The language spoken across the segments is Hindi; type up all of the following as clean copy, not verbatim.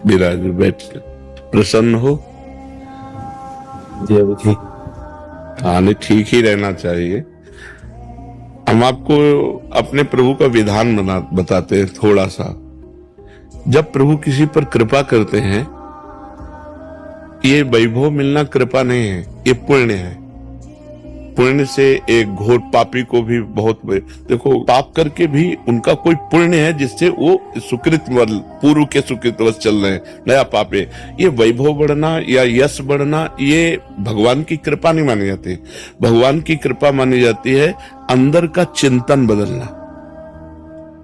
विराज बैठ प्रसन्न हो। जी हाँ नहीं, ठीक ही रहना चाहिए। हम आपको अपने प्रभु का विधान बताते हैं थोड़ा सा। जब प्रभु किसी पर कृपा करते हैं, ये वैभव मिलना कृपा नहीं है, ये पुण्य है। पुण्य से एक घोर पापी को भी बहुत देखो, पाप करके भी उनका कोई पुण्य है जिससे वो सुकृत पूर्व के सुकृतवश चल रहे हैं, नया पाप है। ये वैभव बढ़ना या यश बढ़ना ये भगवान की कृपा नहीं मानी जाती। भगवान की कृपा मानी जाती है अंदर का चिंतन बदलना,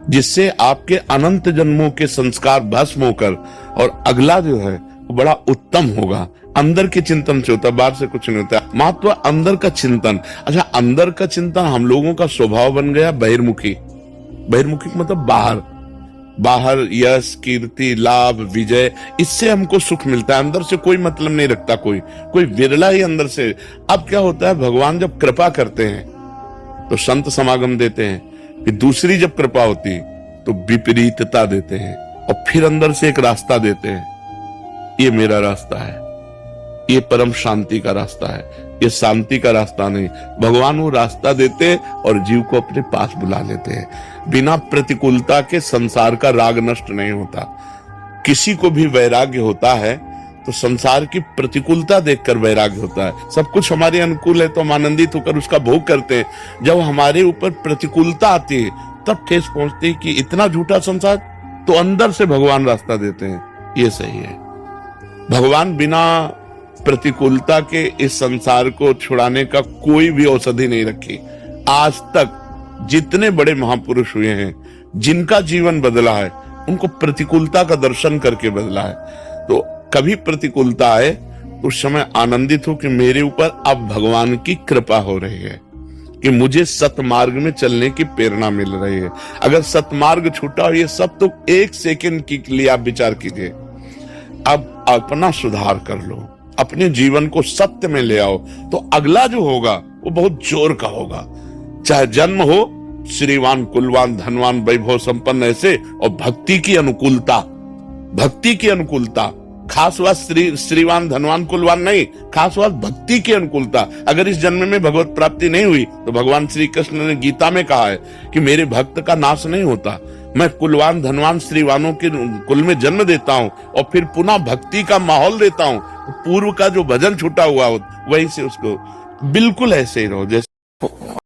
जिससे आपके अनंत जन्मों के संस्कार भस्म होकर और अगला जो है वो बड़ा उत्तम होगा। अंदर के चिंतन से होता है, बाहर से कुछ नहीं होता। महत्व अंदर का चिंतन। अच्छा, अंदर का चिंतन हम लोगों का स्वभाव बन गया बहिर्मुखी। बहिर्मुखी मतलब बाहर, बाहर यश कीर्ति लाभ विजय, इससे हमको सुख मिलता है। अंदर से कोई मतलब नहीं रखता कोई विरला ही अंदर से। अब क्या होता है, भगवान जब कृपा करते हैं तो संत समागम देते हैं, फिर दूसरी जब कृपा होती तो विपरीतता देते हैं, और फिर अंदर से एक रास्ता देते हैं। ये मेरा रास्ता है, ये परम शांति का रास्ता है, ये शांति का रास्ता नहीं। भगवान वो रास्ता देते हैं और जीव को अपने पास बुला लेते हैं। बिना प्रतिकूलता के संसार का राग नष्ट नहीं होता। किसी को भी वैराग्य होता है तो संसार की प्रतिकूलता देखकर वैराग्य होता है। सब कुछ हमारे अनुकूल है तो हम आनंदित होकर उसका भोग करते हैं। जब हमारे ऊपर प्रतिकूलता आती है तब ठेस पहुंचती है कि इतना झूठा संसार, तो अंदर से भगवान रास्ता देते हैं, ये सही है। भगवान बिना प्रतिकूलता के इस संसार को छुड़ाने का कोई भी औषधि नहीं रखी। आज तक जितने बड़े महापुरुष हुए हैं, जिनका जीवन बदला है, उनको प्रतिकूलता का दर्शन करके बदला है। तो कभी प्रतिकूलता आए तो उस समय आनंदित हो कि मेरे ऊपर अब भगवान की कृपा हो रही है, कि मुझे सतमार्ग में चलने की प्रेरणा मिल रही है। अगर सतमार्ग छूटा हो, ये सब तो एक सेकंड के लिए आप विचार कीजिए। अब अपना सुधार कर लो, अपने जीवन को सत्य में ले आओ, तो अगला जो होगा वो बहुत जोर का होगा। चाहे जन्म हो श्रीवान कुलवान धनवान वैभव संपन्न ऐसे, और भक्ति की अनुकूलता, भक्ति की अनुकूलता, खास बात श्रीवान धनवान कुलवान नहीं, खास बात भक्ति की अनुकूलता। अगर इस जन्म में भगवत प्राप्ति नहीं हुई तो भगवान श्री कृष्ण ने गीता में कहा है कि मेरे भक्त का नाश नहीं होता। मैं कुलवान धनवान श्रीवानों के कुल में जन्म देता हूँ और फिर पुनः भक्ति का माहौल देता हूँ। पूर्व का जो भजन छूटा हुआ हो वहीं से उसको बिल्कुल ऐसे ही रहो जैसे